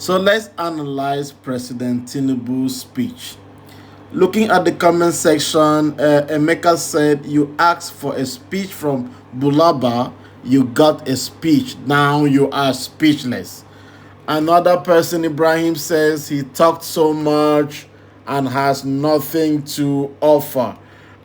So let's analyze President Tinubu's speech. Looking at the comment section, Emeka said, "You asked for a speech from Bulaba, you got a speech. Now you are speechless." Another person, Ibrahim, says he talked so much and has nothing to offer.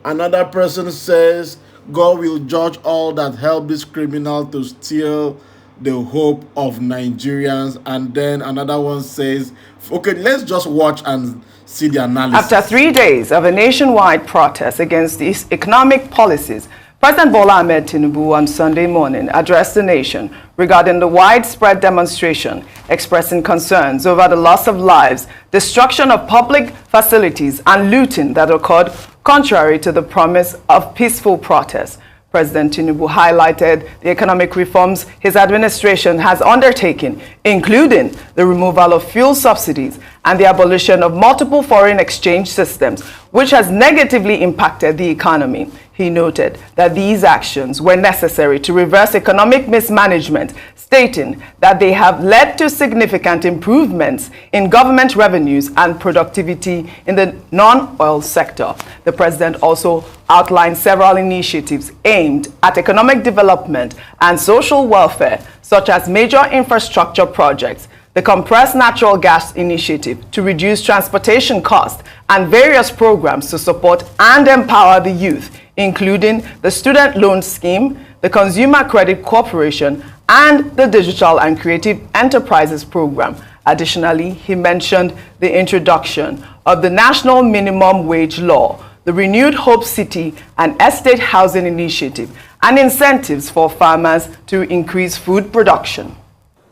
Another person says God will judge all that help this criminal to steal the hope of Nigerians. And then another one says, okay, let's just watch and see the analysis. After 3 days of a nationwide protest against these economic policies, President Bola Ahmed Tinubu on Sunday morning addressed the nation regarding the widespread demonstration, expressing concerns over the loss of lives, destruction of public facilities, and looting that occurred contrary to the promise of peaceful protest. President Tinubu highlighted the economic reforms his administration has undertaken, including the removal of fuel subsidies and the abolition of multiple foreign exchange systems, which has negatively impacted the economy. He noted that these actions were necessary to reverse economic mismanagement, stating that they have led to significant improvements in government revenues and productivity in the non-oil sector. The president also outlined several initiatives aimed at economic development and social welfare, such as major infrastructure projects, the compressed natural gas initiative to reduce transportation costs, and various programs to support and empower the youth, including the student loan scheme, the Consumer Credit Corporation, and the Digital and Creative Enterprises Program. Additionally, he mentioned the introduction of the National Minimum Wage Law, the renewed Hope City and Estate Housing Initiative, and incentives for farmers to increase food production.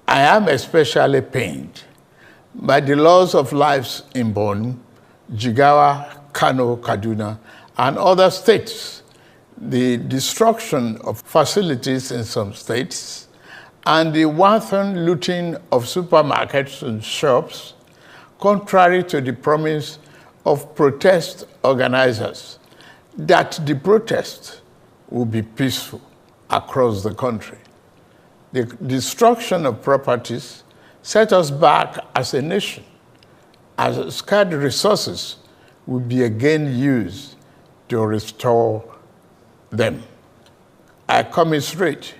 I am especially pained by the loss of lives in Borno, Jigawa, Kano, Kaduna, and other states, the destruction of facilities in some states, and the wanton looting of supermarkets and shops, contrary to the promise of protest organizers that the protest will be peaceful across the country. The destruction of properties set us back as a nation, as scarce resources will be again used to restore them. I commiserate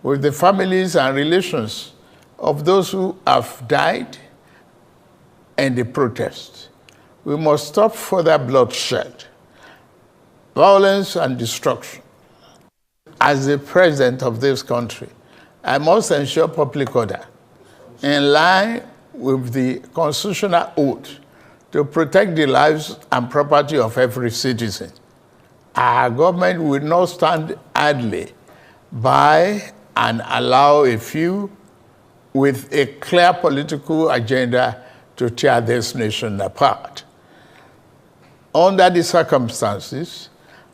with the families and relations of those who have died in the protest. We must stop further bloodshed, violence, and destruction. As the president of this country, I must ensure public order in line with the constitutional oath to protect the lives and property of every citizen. Our government will not stand idly by and allow a few with a clear political agenda to tear this nation apart. Under the circumstances,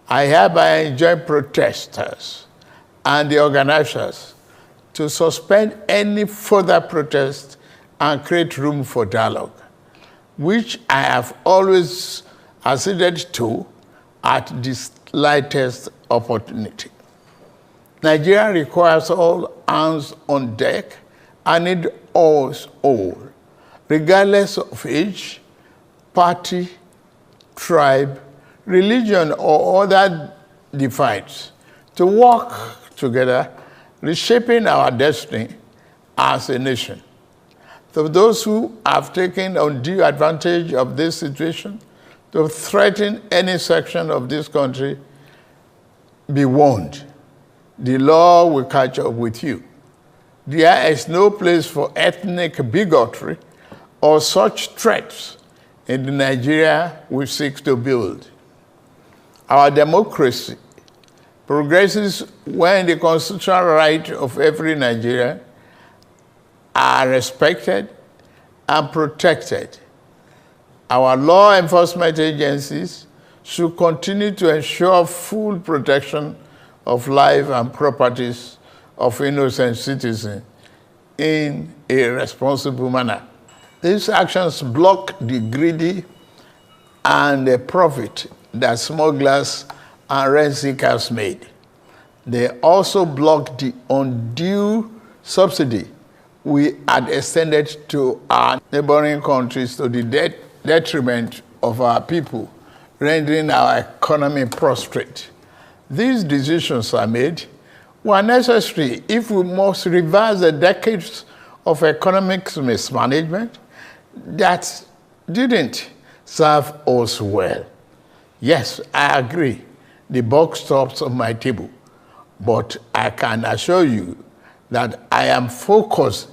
I hereby enjoin protesters and the organizers to suspend any further protest and create room for dialogue, which I have always acceded to at the slightest opportunity. Nigeria requires all hands on deck and need us all, regardless of age, party, tribe, religion, or other divides, to work together, reshaping our destiny as a nation. To those who have taken undue advantage of this situation to threaten any section of this country, be warned. The law will catch up with you. There is no place for ethnic bigotry or such threats in the Nigeria we seek to build. Our democracy progresses when the constitutional rights of every Nigerian are respected and protected. Our law enforcement agencies should continue to ensure full protection of life and properties of innocent citizens in a responsible manner. These actions block the greedy and the profit that smugglers and rent seekers made. They also block the undue subsidy we had extended to our neighboring countries to the detriment of our people, rendering our economy prostrate. These decisions are made were necessary if we must reverse the decades of economic mismanagement that didn't serve us well. Yes, I agree, the buck stops on my table, but I can assure you that I am focused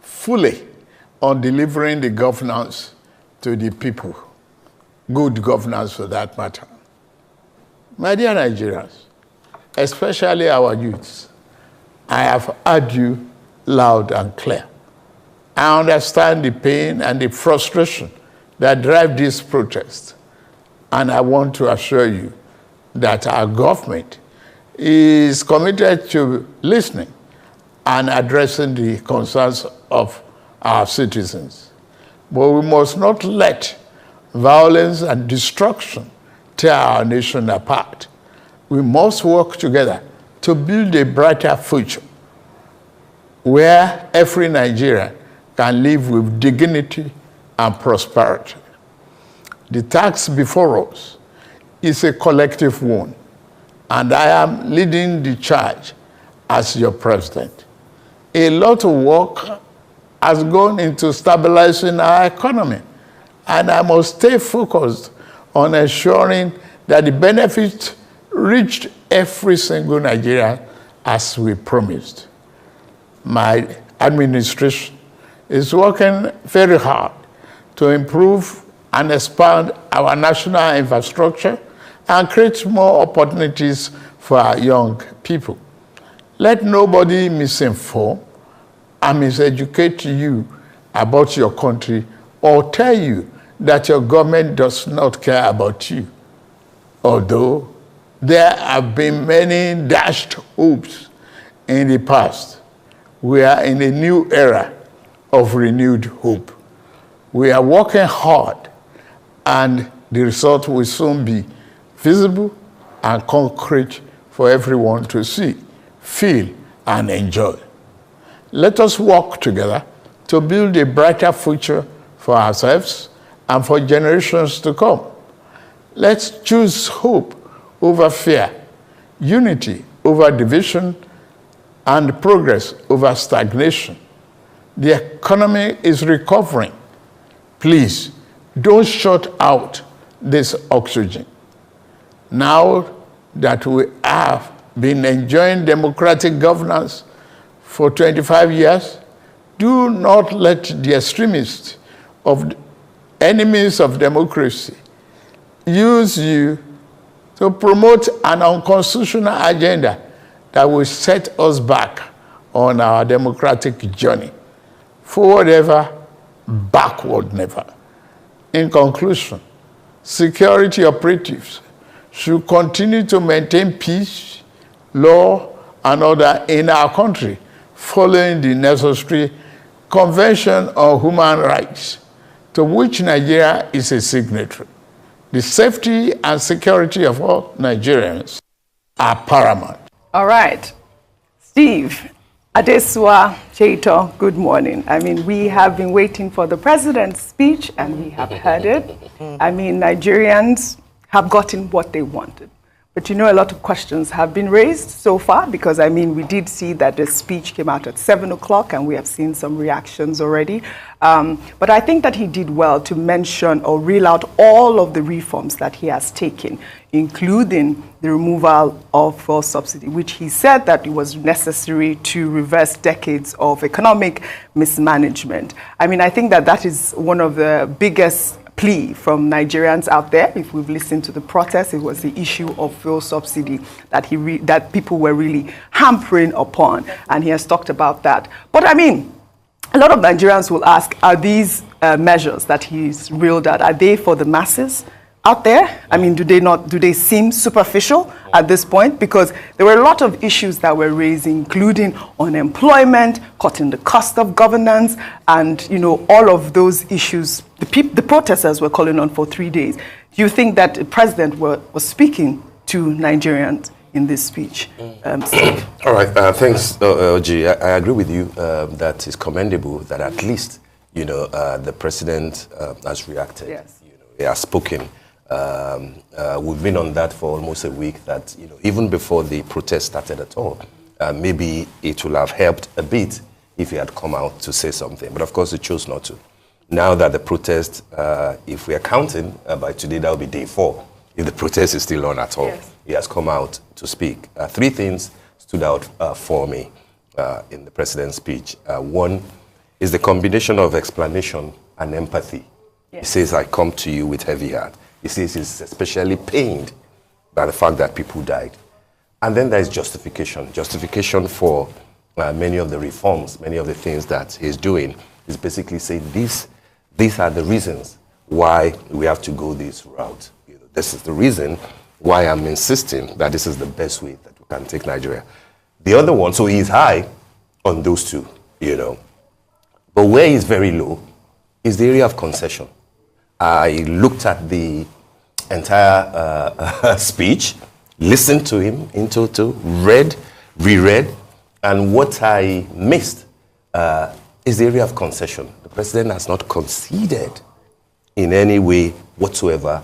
fully on delivering the governance to the people, good governance for that matter. My dear Nigerians, especially our youths, I have heard you loud and clear. I understand the pain and the frustration that drive this protest, and I want to assure you that our government is committed to listening and addressing the concerns of our citizens. But we must not let violence and destruction tear our nation apart. We must work together to build a brighter future where every Nigerian can live with dignity and prosperity. The task before us is a collective one, and I am leading the charge as your president. A lot of work has gone into stabilizing our economy, and I must stay focused on ensuring that the benefits reached every single Nigerian as we promised. My administration is working very hard to improve and expand our national infrastructure and create more opportunities for our young people. Let nobody misinform and miseducate you about your country or tell you that your government does not care about you. Although there have been many dashed hopes in the past, we are in a new era of renewed hope. We are working hard, and the result will soon be visible and concrete for everyone to see, feel, and enjoy. Let us work together to build a brighter future for ourselves and for generations to come. Let's choose hope over fear, unity over division, and progress over stagnation. The economy is recovering. Please, don't shut out this oxygen. Now that we have been enjoying democratic governance for 25 years, do not let the extremists of enemies of democracy use you to promote an unconstitutional agenda that will set us back on our democratic journey. Forward ever, backward never. In conclusion, security operatives should continue to maintain peace, law, and order in our country, following the necessary Convention on Human Rights, to which Nigeria is a signatory. The safety and security of all Nigerians are paramount. All right. Steve, Adesua, Cheito, good morning. I mean, we have been waiting for the president's speech, and we have heard it. I mean, Nigerians have gotten what they wanted. But you know, a lot of questions have been raised so far, because I mean, we did see that the speech came out at 7 o'clock, and we have seen some reactions already. But I think that he did well to mention or reel out all of the reforms that he has taken, including the removal of fuel subsidy, which he said that it was necessary to reverse decades of economic mismanagement. I mean, I think that that is one of the biggest plea from Nigerians out there. If we've listened to the protest, it was the issue of fuel subsidy that that people were really hampering upon, and he has talked about that. But I mean, a lot of Nigerians will ask, are these measures that he's reeled out, are they for the masses out there? I mean, do they seem superficial at this point? Because there were a lot of issues that were raised, including unemployment, cutting the cost of governance, and you know, all of those issues. The protesters were calling on for 3 days. Do you think that the president was speaking to Nigerians in this speech. Steve. All right, thanks, OG. I agree with you that it's commendable that at least, the president has reacted. Yes. He has spoken. We've been on that for almost a week that, even before the protest started at all, maybe it will have helped a bit if he had come out to say something. But of course, he chose not to. Now that the protest, if we are counting, by today, that will be day 4, if the protest is still on at all. Yes. He has come out to speak. 3 things stood out for me in the president's speech. One is the combination of explanation and empathy. Yes. He says, I come to you with heavy heart. He says he's especially pained by the fact that people died. And then there is justification. Justification for many of the reforms, many of the things that he's doing. He's basically saying these are the reasons why we have to go this route. This is the reason why I'm insisting that this is the best way that we can take Nigeria. The other one, so he's high on those 2, But where he's very low is the area of concession. I looked at the entire speech, listened to him in total, reread, and what I missed is the area of concession. The president has not conceded in any way whatsoever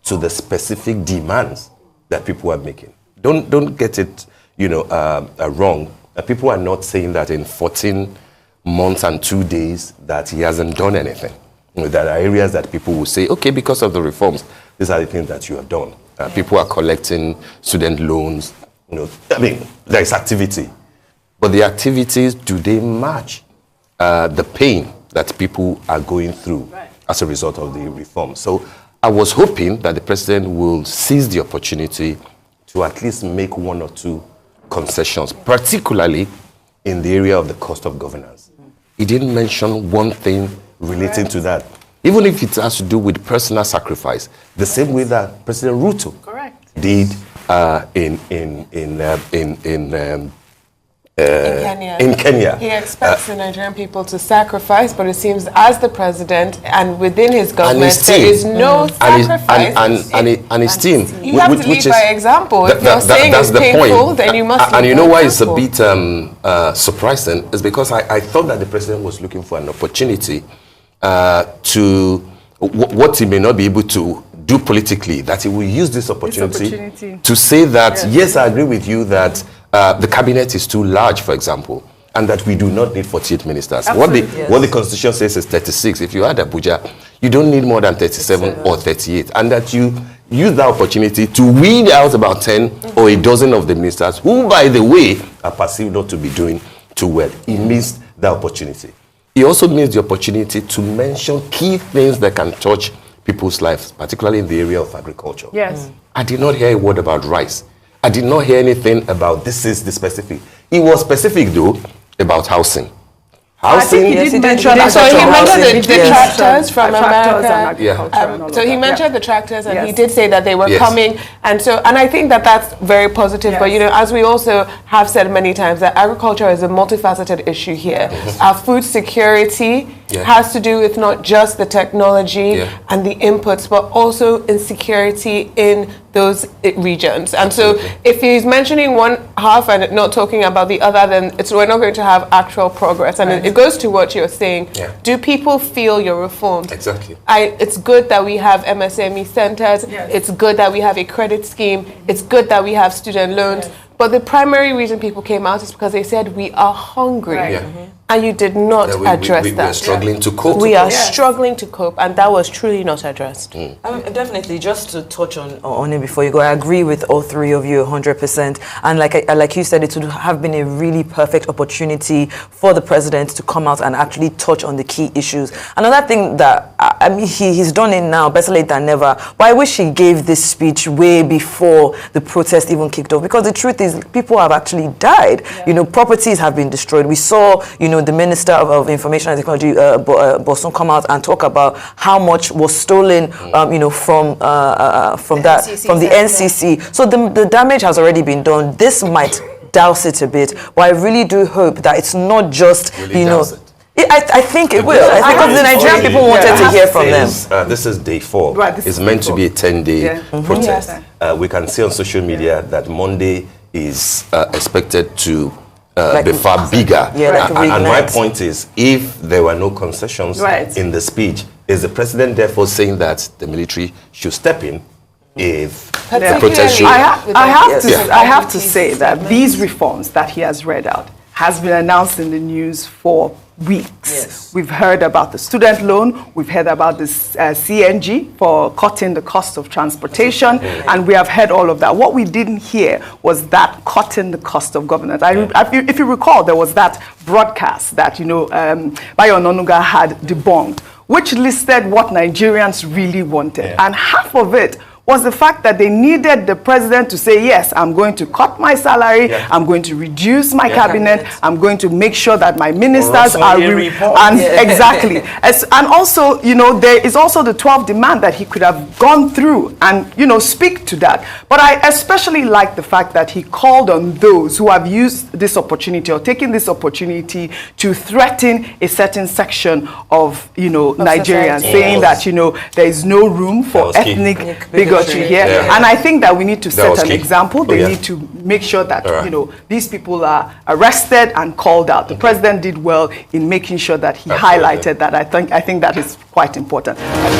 to the specific demands that people are making. Don't get it, wrong. People are not saying that in 14 months and 2 days that he hasn't done anything. There are areas that people will say, okay, because of the reforms, these are the things that you have done. People are collecting student loans. There is activity. But the activities, do they match the pain that people are going through as a result of the reform? So I was hoping that the president will seize the opportunity to at least make 1 or 2 concessions, particularly in the area of the cost of governance. He didn't mention one thing relating to that, even if it has to do with personal sacrifice, the same way that President Ruto did in Kenya. He expects the Nigerian people to sacrifice, but it seems as the president and within his government, there is no sacrifice. And his team. You have to lead by example. If you're saying it's painful, then you must And you know why it's a bit surprising? Is because I thought that the president was looking for an opportunity to, what he may not be able to do politically, that he will use this opportunity to say that, yes, I agree with you that the cabinet is too large, for example, and that we do not need 48 ministers. What the constitution says is 36. If you add Abuja, you don't need more than 37 or 38. And that you use that opportunity to weed out about 10 or a dozen of the ministers who, by the way, are perceived not to be doing too well. He missed the opportunity. He also missed the opportunity to mention key things that can touch people's lives, particularly in the area of agriculture. Yes. I did not hear a word about rice. I did not hear anything about this is the specific. He was specific, though, about housing. Housing. I think he did mention so he mentioned the tractors from America. So he mentioned the tractors, and he did say that they were coming, and I think that that's very positive. But as we also have said many times, that agriculture is a multifaceted issue here. Our food security has to do with not just the technology and the inputs, but also insecurity in those regions. And so if he's mentioning one half and not talking about the other, then we're not going to have actual progress. And it goes to what you're saying. Do people feel your reforms? Exactly. It's good that we have MSME centers. It's good that we have a credit scheme. It's good that we have student loans. But the primary reason people came out is because they said we are hungry. And you did not address that. We are struggling to cope. We are struggling to cope, and that was truly not addressed. Definitely, just to touch on it before you go, I agree with all 3 of you 100%. And like you said, it would have been a really perfect opportunity for the president to come out and actually touch on the key issues. Another thing that, he's done it now, better late than never, but I wish he gave this speech way before the protest even kicked off, because the truth is, people have actually died. Properties have been destroyed. We saw, the Minister of Information and Technology, Bosun, come out and talk about how much was stolen, from the NCC. So the damage has already been done. This might douse it a bit, but I really do hope that it's not just, I think it will. I think the Nigerian people wanted to hear from them. This is day 4. It's meant to be a 10-day protest. We can see on social media that Monday is expected to be far bigger. Yeah, like and my point is, if there were no concessions in the speech, is the president therefore saying that the military should step in if the protest should... I have to say that these reforms that he has read out has been announced in the news for weeks. Yes. We've heard about the student loan, we've heard about this CNG for cutting the cost of transportation, and we have heard all of that. What we didn't hear was that cutting the cost of governance. If you recall, there was that broadcast that, Bayo Ononuga had debunked, which listed what Nigerians really wanted, and half of it was the fact that they needed the president to say, yes, I'm going to cut my salary, I'm going to reduce my cabinet, I'm going to make sure that my ministers are... Exactly. And also, there is also the 12th demand that he could have gone through and, speak to that. But I especially like the fact that he called on those who have used this opportunity or taken this opportunity to threaten a certain section of, Nigerians, saying that, there is no room for ethnic bigotry here. And I think that we need to set an example. They need to make sure that, these people are arrested and called out. The president did well in making sure that he highlighted that. I think that is quite important.